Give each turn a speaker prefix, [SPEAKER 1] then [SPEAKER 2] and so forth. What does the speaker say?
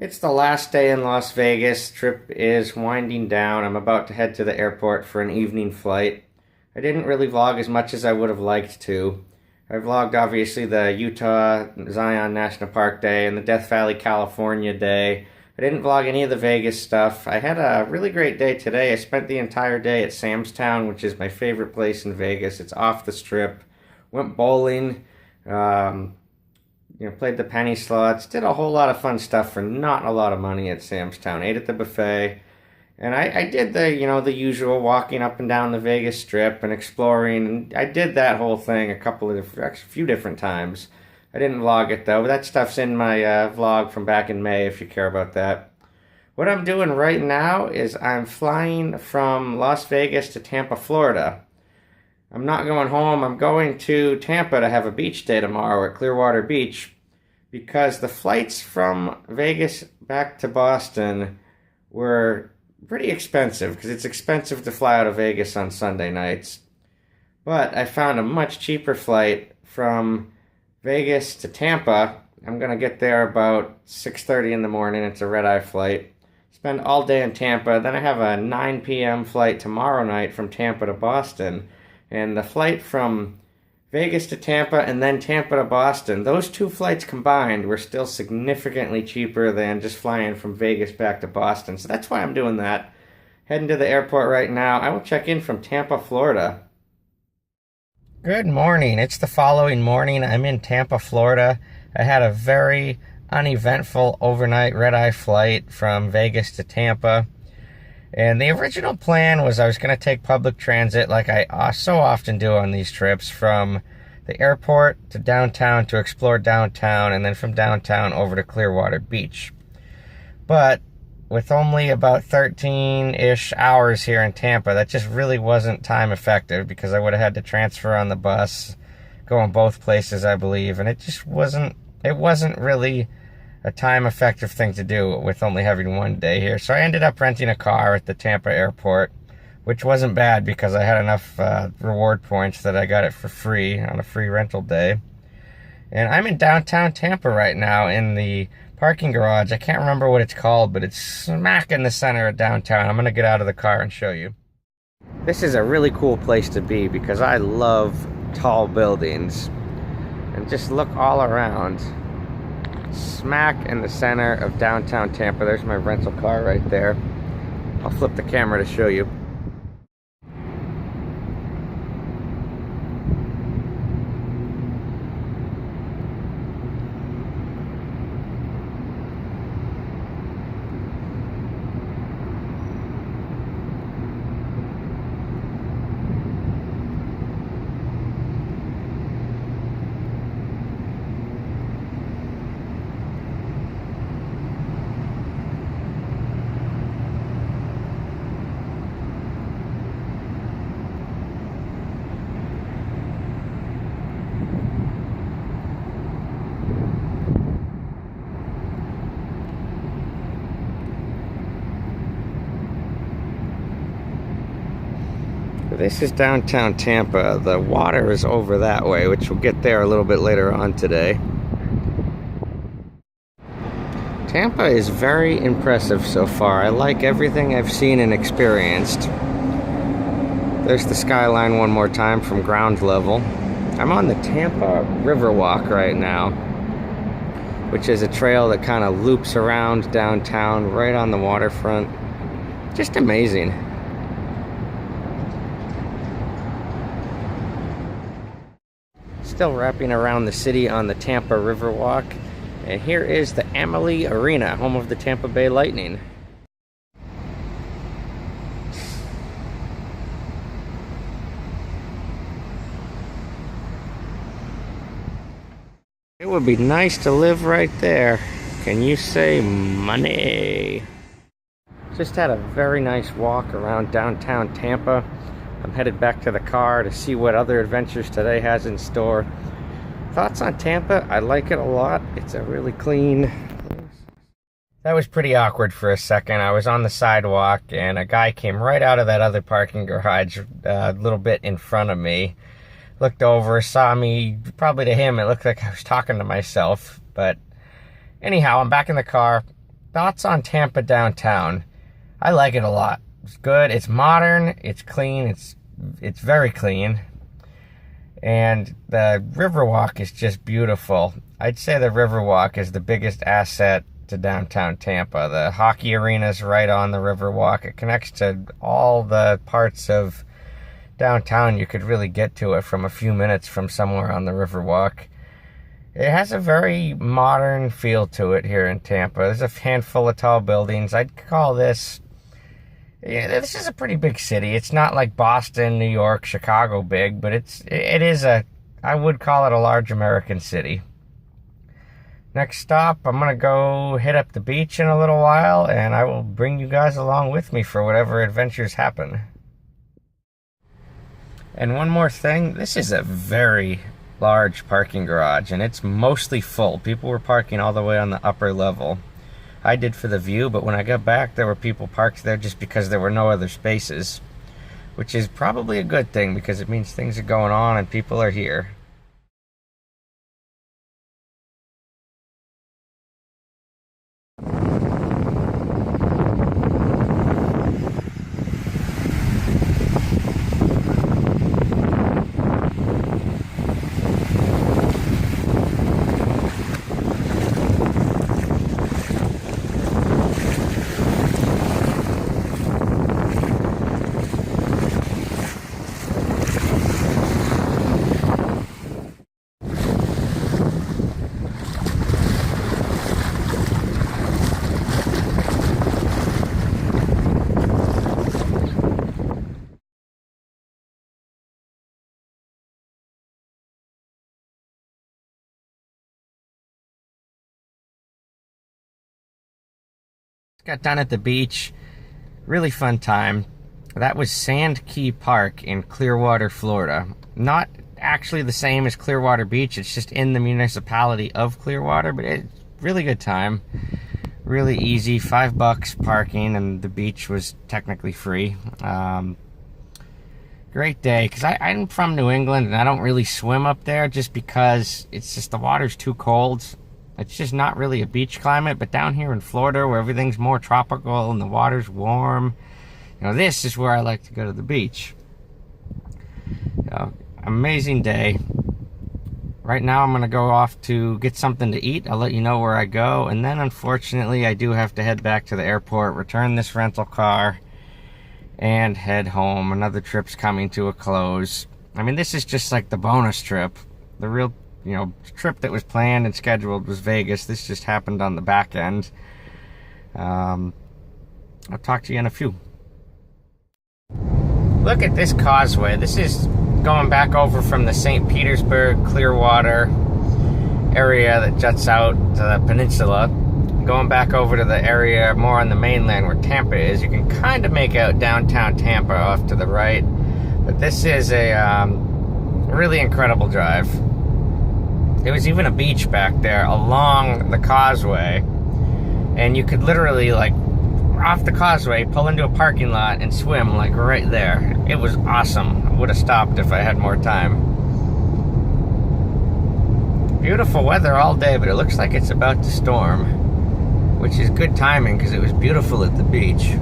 [SPEAKER 1] It's the last day in Las Vegas. Trip is winding down. I'm about to head to the airport for an evening flight. I didn't really vlog as much as I would have liked to. I vlogged obviously the Utah Zion National Park day and the Death Valley, California day. I didn't vlog any of the Vegas stuff. I had a really great day today. I spent the entire day at Sam's Town, which is my favorite place in Vegas. It's off the strip. Went bowling. Played the penny slots, did a whole lot of fun stuff for not a lot of money at Sam's Town. Ate at the buffet, and I did the usual walking up and down the Vegas Strip and exploring. And I did that whole thing a few different times. I didn't vlog it though, but that stuff's in my vlog from back in May if you care about that. What I'm doing right now is I'm flying from Las Vegas to Tampa, Florida. I'm not going home. I'm going to Tampa to have a beach day tomorrow at Clearwater Beach because the flights from Vegas back to Boston were pretty expensive because it's expensive to fly out of Vegas on Sunday nights. But I found a much cheaper flight from Vegas to Tampa. I'm going to get there about 6:30 in the morning. It's a red-eye flight. Spend all day in Tampa. Then I have a 9 p.m. flight tomorrow night from Tampa to Boston. And the flight from Vegas to Tampa and then Tampa to Boston, those two flights combined were still significantly cheaper than just flying from Vegas back to Boston. So that's why I'm doing that. Heading to the airport right now. I will check in from Tampa, Florida. Good morning. It's the following morning. I'm in Tampa, Florida. I had a very uneventful overnight red-eye flight from Vegas to Tampa. And the original plan was I was going to take public transit like I so often do on these trips from the airport to downtown to explore downtown and then from downtown over to Clearwater Beach. But with only about 13-ish hours here in Tampa, that just really wasn't time effective because I would have had to transfer on the bus, going both places, I believe. And it wasn't really a time-effective thing to do with only having one day here. So I ended up renting a car at the Tampa airport, which wasn't bad because I had enough reward points that I got it for free on a free rental day. And I'm in downtown Tampa right now in the parking garage. I can't remember what it's called, but it's smack in the center of downtown. I'm going to get out of the car and show you. This is a really cool place to be because I love tall buildings. And just look all around. Smack in the center of downtown Tampa. There's my rental car right there. I'll flip the camera to show you. This is downtown Tampa. The water is over that way, which we'll get there a little bit later on today. Tampa is very impressive so far. I like everything I've seen and experienced. There's the skyline one more time from ground level. I'm on the Tampa Riverwalk right now, which is a trail that kind of loops around downtown right on the waterfront. Just amazing. Still wrapping around the city on the Tampa Riverwalk. And here is the Amalie Arena, home of the Tampa Bay Lightning. It would be nice to live right there. Can you say money? Just had a very nice walk around downtown Tampa. I'm headed back to the car to see what other adventures today has in store. Thoughts on Tampa? I like it a lot. It's a really clean place. That was pretty awkward for a second. I was on the sidewalk and a guy came right out of that other parking garage a little bit in front of me. Looked over, saw me, probably to him it looked like I was talking to myself. But anyhow, I'm back in the car. thoughts on Tampa downtown. I like it a lot. It's good. It's modern. It's clean. It's very clean. And the Riverwalk is just beautiful. I'd say the Riverwalk is the biggest asset to downtown Tampa. The hockey arena is right on the Riverwalk. It connects to all the parts of downtown. You could really get to it from a few minutes from somewhere on the Riverwalk. It has a very modern feel to it here in Tampa. There's a handful of tall buildings. I'd call this... Yeah, this is a pretty big city. It's not like Boston, New York, Chicago big, but it is I would call it a large American city. Next stop, I'm going to go hit up the beach in a little while, and I will bring you guys along with me for whatever adventures happen. And one more thing, this is a very large parking garage, and it's mostly full. People were parking all the way on the upper level. I did for the view, but when I got back, there were people parked there just because there were no other spaces, which is probably a good thing because it means things are going on and people are here. Got done at the beach. Really fun time. That was Sand Key Park in Clearwater, Florida. Not actually the same as Clearwater Beach. It's just in the municipality of Clearwater, but it's really good time. Really easy. $5 parking, and the beach was technically free. Great day, because I'm from New England, and I don't really swim up there just because it's just the water's too cold. It's just not really a beach climate, but down here in Florida where everything's more tropical and the water's warm, this is where I like to go to the beach. Amazing day. Right now I'm going to go off to get something to eat. I'll let you know where I go, and then unfortunately I do have to head back to the airport, return this rental car, and head home. Another trip's coming to a close. I mean, this is just like the bonus trip. The real trip that was planned and scheduled was Vegas. This just happened on the back end. I'll talk to you in a few. Look at this causeway. This is going back over from the St. Petersburg, Clearwater area that juts out to the peninsula. Going back over to the area more on the mainland where Tampa is. You can kind of make out downtown Tampa off to the right. But this is a really incredible drive. There was even a beach back there along the causeway, and you could literally, off the causeway, pull into a parking lot and swim, right there. It was awesome. I would have stopped if I had more time. Beautiful weather all day, but it looks like it's about to storm, which is good timing because it was beautiful at the beach.